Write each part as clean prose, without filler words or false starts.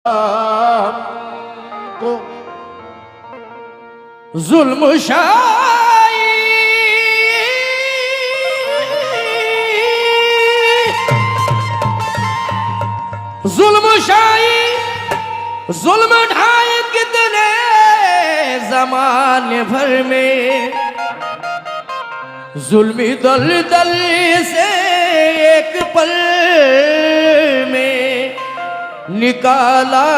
को जुल्म शाही जुल्म ढाए कितने जमाने भर में, जुल्मी दल दल से एक पल में निकाला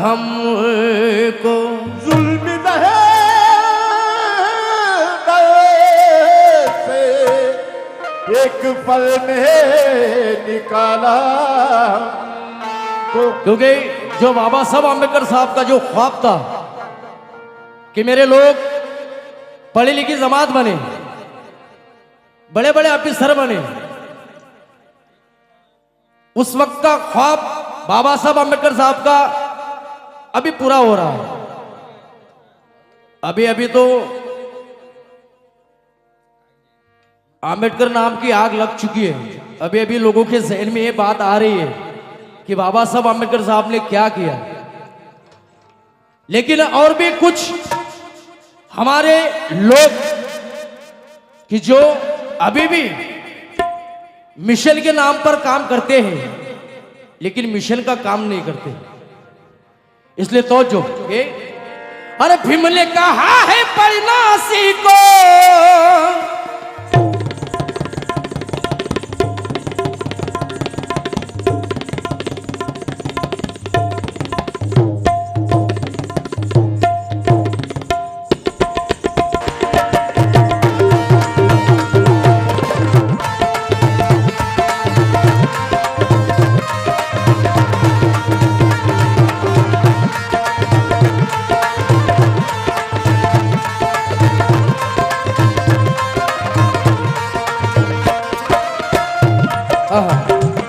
हमको। जुल्म दहे से एक पल में निकाला को। क्योंकि जो बाबा साहब आंबेडकर साहब का जो ख्वाब था कि मेरे लोग पढ़ी लिखी जमात बने, बड़े बड़े ऑफिसर बने, उस वक्त का ख्वाब बाबा साहब आंबेडकर साहब का अभी पूरा हो रहा है। अभी अभी तो आंबेडकर नाम की आग लग चुकी है। अभी अभी लोगों के जहन में ये बात आ रही है कि बाबा साहब आंबेडकर साहब ने क्या किया। लेकिन और भी कुछ हमारे लोग कि जो अभी भी मिशन के नाम पर काम करते हैं लेकिन मिशन का काम नहीं करते। इसलिए तो जो अरे भीम ने कहा है पढ़ना सीखो,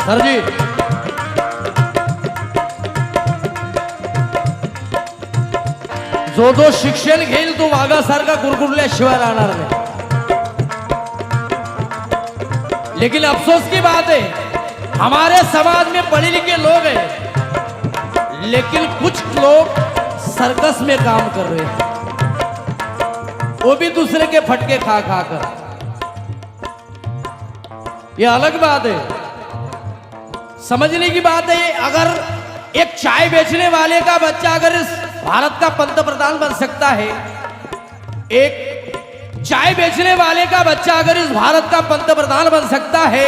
सर जी जो शिक्षण घेईल तो वाघासारखा गुरगुरल्याशिवाय राहणार नाही। लेकिन अफसोस की बात है हमारे समाज में पढ़े लिखे लोग हैं लेकिन कुछ लोग सर्कस में काम कर रहे हैं, वो भी दूसरे के फटके खा खा कर। ये अलग बात है, समझने की बात है। अगर एक चाय बेचने वाले का बच्चा अगर इस भारत का पंतप्रधान बन सकता है, एक चाय बेचने वाले का बच्चा अगर इस भारत का पंतप्रधान बन सकता है,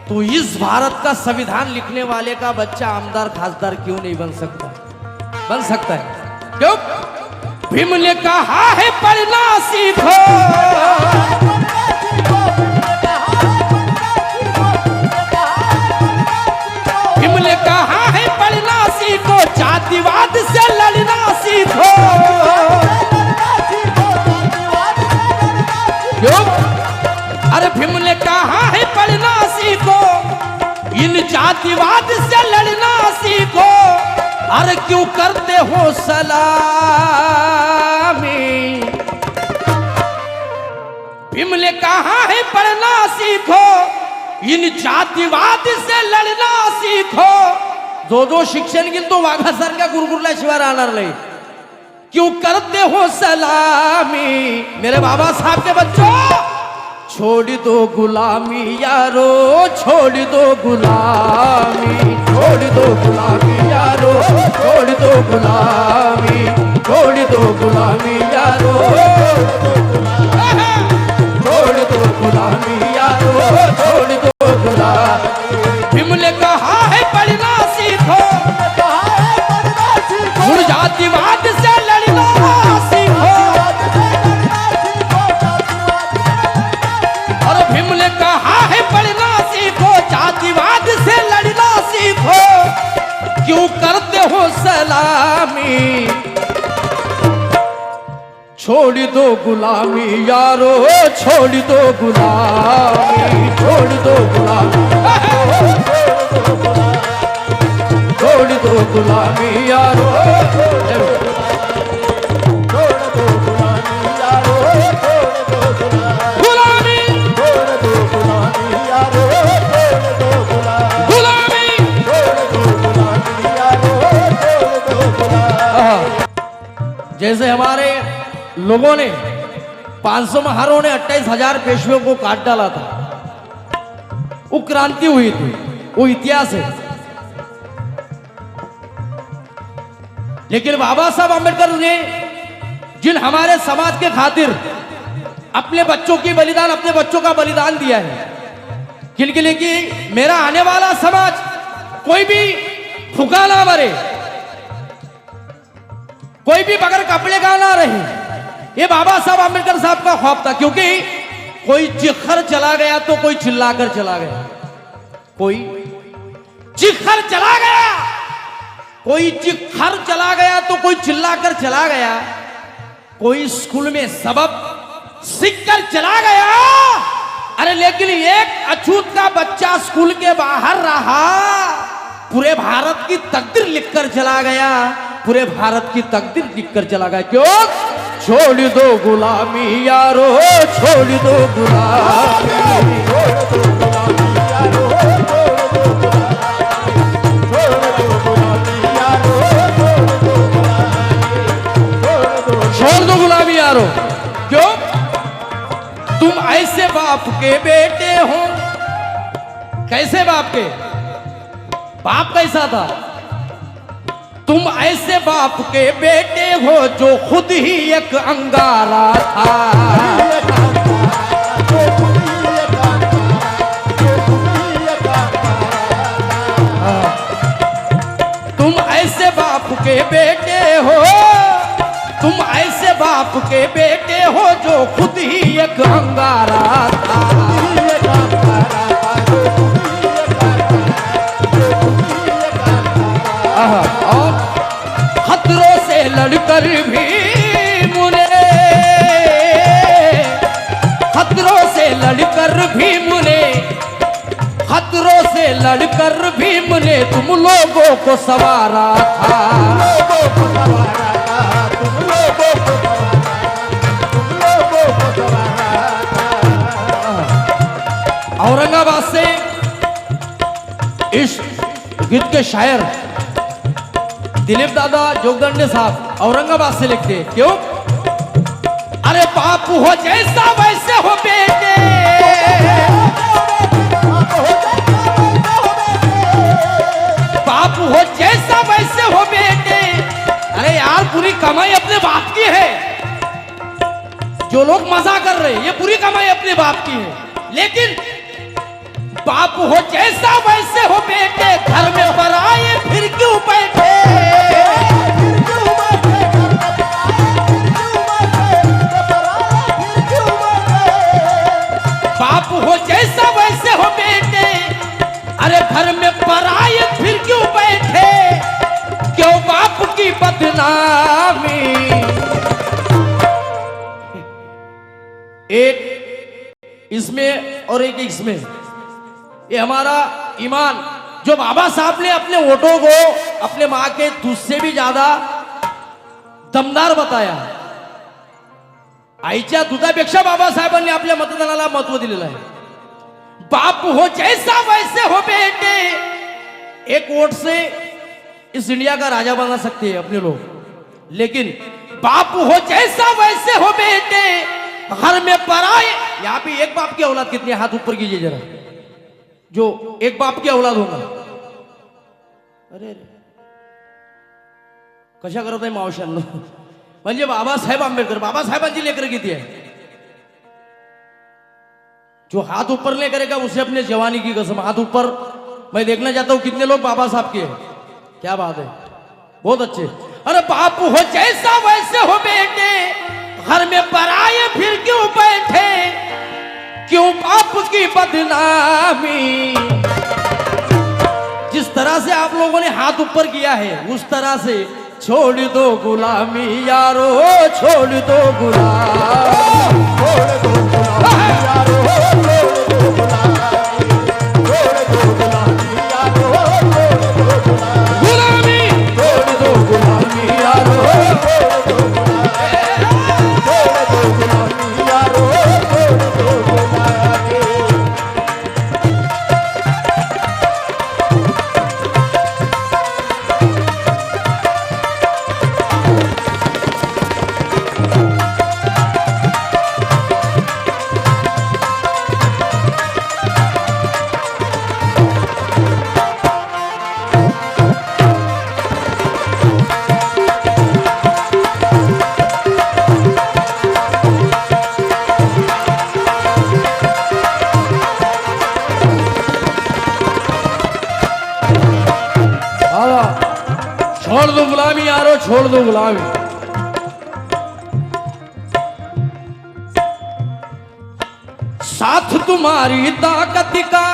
तो इस भारत का संविधान लिखने वाले का बच्चा आमदार खासदार क्यों नहीं बन सकता? बन सकता है। क्यों? भीम ने कहा है पढ़ना सीखो, कहा है पढ़ना सीखो, जातिवाद से लड़ना सीखो। क्यों? अरे भीम ने कहा है पढ़ना सीखो, इन जातिवाद से लड़ना सीखो। अरे क्यों करते हो सलामी? भीम ने कहा है पढ़ना सीखो, इन जातिवाद से लड़ना सीखो। जो शिक्षण घेईल तो वाघासारख्या गुरगुरल्याशिवाय राहणार नाही। क्यों करते हो सलामी मेरे बाबा साहब के बच्चों? छोड़ दो गुलामी यारो, छोड़ दो गुलामी, छोड़ दो गुलामी यारो, छोड़ दो गुलामी, छोड़ दो गुलामी यारो, छोड़ दो गुलामी यारो, छोड़ दो। भीम ने कहा है पढ़ना सीखो, जातिवाद से लड़ना सीखो। और भीम ने कहा है पढ़ना सीखो, जातिवाद से लड़ना सीखो। क्यों करते हो सलामी? छोड़ दो गुलामी यारो, छोड़ दो गुलामी, छोड़ दो गुलामी, छोड़ दो गुलामी यारो, छोड़ दो गुलामी यारो, गुलामी, छोड़ दो गुलामी यारो, छोड़ दो गुलामी, गुलामी, जैसे हमारे लोगों ने 500 महारों ने 28,000 पेशवियों को काट डाला था, वो क्रांति हुई थी, वो इतिहास है। लेकिन बाबा साहब आंबेडकर ने जिन हमारे समाज के खातिर अपने बच्चों की बलिदान, अपने बच्चों का बलिदान दिया है, किनके लिए कि मेरा आने वाला समाज कोई भी भूखा ना मरे, कोई भी बगैर कपड़े का ना रहे। ये बाबा साहब आंबेडकर साहब का ख्वाब था, क्योंकि कोई चिखर चला गया तो कोई चिल्लाकर चला गया, कोई चिखर चला गया, कोई चिखर चला गया तो कोई चिल्लाकर चला गया, कोई स्कूल में सबक सीखकर चला गया। अरे लेकिन एक अछूत का बच्चा स्कूल के बाहर रहा, पूरे भारत की तकदीर लिखकर चला गया, पूरे भारत की तकदीर लिखकर चला गया। क्यों? छोड़ दो गुलामी यारो, छोड़ दो गुलामी, छोड़ दो गुलामी यारो। क्यों? तुम ऐसे बाप के बेटे हो। कैसे बाप के? बाप कैसा था? तुम ऐसे बाप के बेटे हो जो खुद ही एक अंगारा था। तुम ऐसे बाप के बेटे हो, तुम ऐसे बाप के बेटे हो जो खुद ही एक अंगारा था। और खतरों से लड़कर भी मुने, खतरों से लड़कर भी मुने, खतरों से लड़कर भी मुने तुम लोगों को सवारा था। औरंगाबाद से इस गीत के शायर दिलीप दादा जोगदंडे साहब औरंगाबाद से लिखते। क्यों? अरे बाप हो जैसा वैसे हो बेटे, बाप हो जैसा वैसे हो बेटे। अरे यार पूरी कमाई अपने बाप की है, जो लोग मजा कर रहे हैं ये पूरी कमाई अपने बाप की है। लेकिन बाप हो जैसा वैसे हो बेटे, घर में पराए फिर क्यों बैठे। बाप हो जैसा वैसे हो बेटे, अरे घर में पराए फिर क्यों बैठे। क्यों बाप की बदनामी। एक इसमें और एक इसमें, ये हमारा ईमान जो बाबा साहब ने अपने वोटों को अपने मां के दूध से भी ज्यादा दमदार बताया। आईच्या दुधापेक्षा बाबासाहेबांनी आपल्या मतदानाला महत्व दिलेलं आहे। बाप हो जैसा वैसे हो बेटे, एक वोट से इस इंडिया का राजा बना सकते हैं अपने लोग, लेकिन बाप हो जैसा वैसे हो बेटे, घर में पराए। यहाँ पे एक बाप की औलाद कितनी, हाथ ऊपर कीजिए जरा, जो एक बाप की औलाद होगा। अरे कशा करत आहे मावशांना, म्हणजे बाबासाहेब आंबेडकर, बाबासाहेबांची लेकर किती आहे। जो हाथ ऊपर नहीं करेगा उसे अपने जवानी की कसम। हाथ ऊपर मैं देखना चाहता हूं कितने लोग बाबा साहब के हैं। क्या बात है, बहुत अच्छे। अरे बाप हो जैसा वैसे हो बेटे, घर में पराए फिर क्यों बैठे। क्यों बाप की बदनामी। जिस तरह से आप लोगों ने हाथ ऊपर किया है उस तरह से छोड़ दो गुलामी यारो, छोड़ दो गुलामी, छोड़ दो गुलामी यारो, गुलामी, छोड़ दो गुलामी यारो, छोड़ दो गुलामी यारो, छोड़ दो गुलामी। साथ तुम्हारी ताकत का।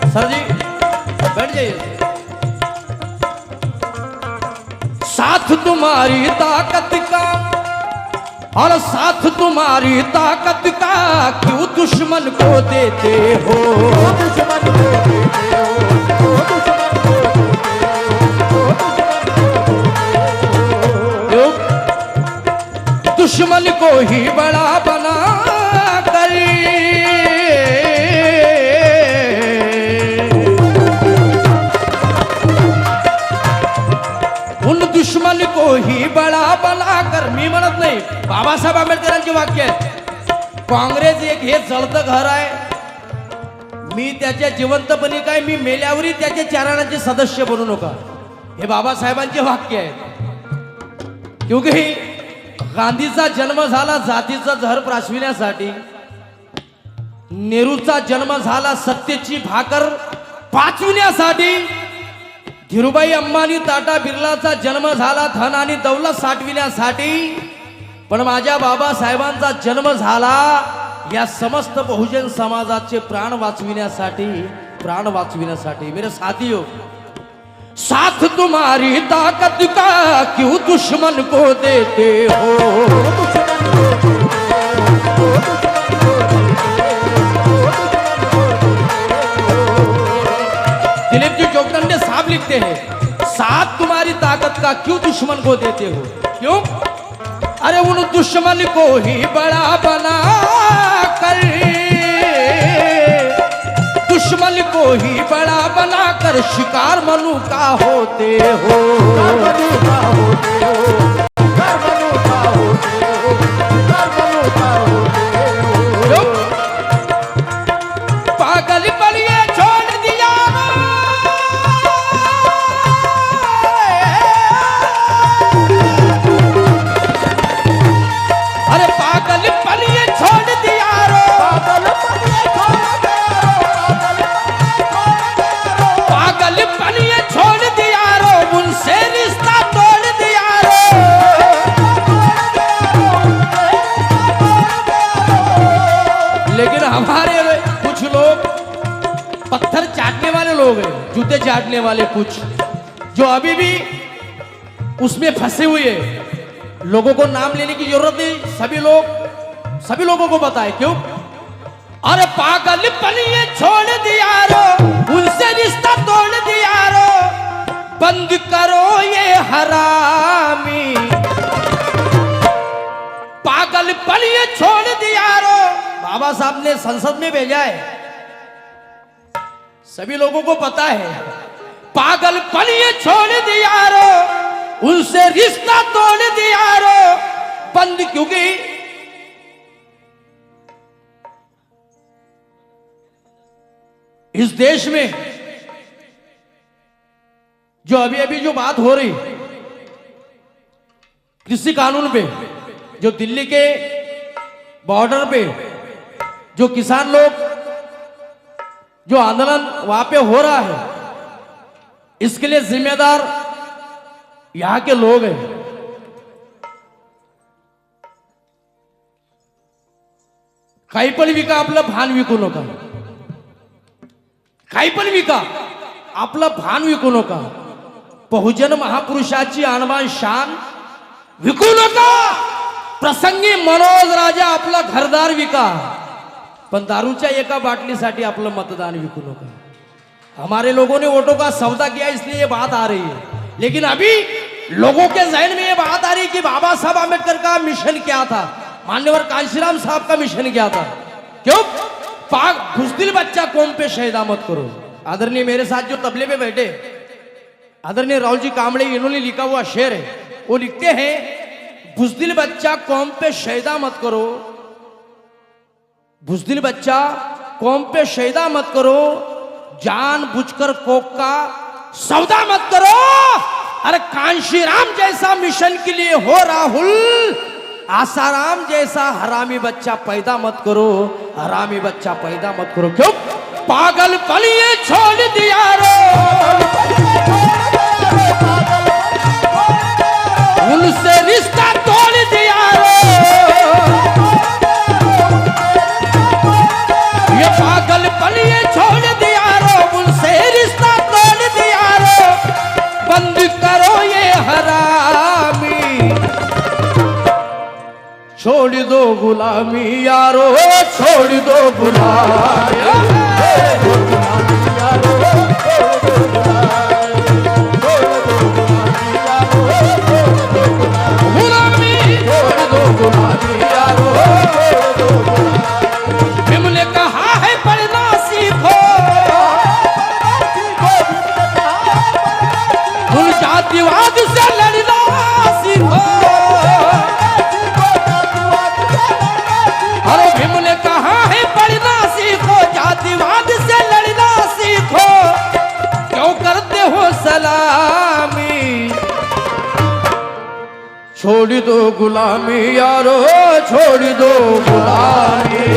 सर जी बैठ जाइए। साथ तुम्हारी ताकत का और साथ तुम्हारी ताकत का क्यों दुश्मन को देते हो? दुश्मन को देते हो, दुश्मन को देते हो, दुश्मन को ही बड़ा बना कर उन दुश्मन को ही बड़ा बना कर। मी म्हणत नाही, बाबासाहेब आंबेडकरांचे वाक्य आहे. काँग्रेस एक हे जळतं घर आहे, मी त्याच्या जिवंतपणी काय, मी मेल्यावरही त्याच्या चारणाचे सदस्य बनू नका, हे बाबासाहेबांचे वाक्य आहे. क्योंकि गांधीचा जन्म झाला जातीचा जहर प्राशविण्यासाठी, नेहरूचा जन्म झाला सत्तेची भाकर पाचविण्यासाठी, धीरूभाई अंबानी टाटा बिर्लाचा जन्म झाला धन आणि दौलत साठविण्यासाठी, पण माझ्या बाबासाहेबांचा जन्म झाला या समस्त बहुजन समाजाचे प्राण वाचविण्यासाठी, प्राण वाचविण्यासाठी. मेरे साथियों, साथ तुम्हारी ताकत का क्यों दुश्मन को देते हो? दिलीप जी जोगदंडे साहब लिखते हैं, साथ तुम्हारी ताकत का क्यों दुश्मन को देते हो? क्यों? अरे उन दुश्मन को ही बड़ा बना कर, दुश्मन को ही बड़ा बना कर शिकार मनु का होते हो। पागल बलिए छोड़ दिया, अरे पागल बलिए छोड़ दिया रो, पागल बलिए छोड़ दिया रो, उनसे रिश्ता तोड़ दिया रो। लेकिन हमारे कुछ लोग पत्थर चाटने वाले लोग हैं, जूते चाटने वाले कुछ, जो अभी भी उसमें फंसे हुए हैं। लोगों को नाम लेने की जरूरत नहीं, सभी लोगों को पता है। क्यों? अरे पागल पनिए छोड़ दिया रो, उनसे रिश्ता तोड़ दिया रो, बंद करो ये हरामी, पागल पनिए छोड़ दिया रो। बाबा साहब ने संसद में भेजा है, सभी लोगों को पता है। पागल पनिए छोड़ दिया रो, उनसे रिश्ता तोड़ दिया रो, बंद, क्योंकि इस देश में जो अभी जो बात हो रही कृषि कानून पे, जो दिल्ली के बॉर्डर पे जो किसान लोग जो आंदोलन वहां पे हो रहा है, इसके लिए जिम्मेदार यहां के लोग हैं। काही पण विका, आपलं भान विकू नका, काही पण विका, आपलं भान विकू नका. बहुजन महापुरुषाची आणबान शान विकू नका. प्रसंगी मनोज राजा आपला घरदार विका, पण दारूच्या एका बाटलीसाठी आपलं मतदान विकू नका. हमारे लोगों ने वोटों का सौदा किया, इसलिए ये बात आ रही है. लेकिन अभी लोगों के जहन में ये बात आ रही कि बाबा साहब आंबेडकर का मिशन क्या था, मान्यवर कांशीराम साहब का मिशन क्या था. क्यों? पाक बुजदिल बच्चा कौम पे शहीदा मत करो. आदरणीय मेरे साथ जो तबले पे बैठे आदरणीय राहुल जी कामड़े, इन्होंने लिखा हुआ शेर है. वो लिखते हैं, बुजदिल बच्चा कौम पे शहीदा मत करो, बुजदिल बच्चा कौम पे शहीदा मत करो, जान बुझकर कोक का सौदा मत करो. अरे कांशीराम जैसा मिशन के लिए हो राहुल, आसाराम जैसा हरामी बच्चा पैदा मत करो, हरामी बच्चा पैदा मत करो. क्यों? पागल पलिए छोड़ दिया रो, उनसे रिश्ता तोड़ दिया रो। ये पागल पलिए छोड़ दिया रो, उनसे रिश्ता तोड़ दिया रो। बंद करो ये हरामी, छोड़ दो गुलामी यारो, छोड़ दो गुलामी। भीम ने कहा है पढ़ना सीखो, उन जातिवाद से लड़ना सीखो। अरे भीम ने कहा है पढ़ना सीखो, जातिवाद से लड़ना सीखो। क्यों करते हो सलामी, छोड़ दो गुलामी यारो, छोड़ दो गुलामी।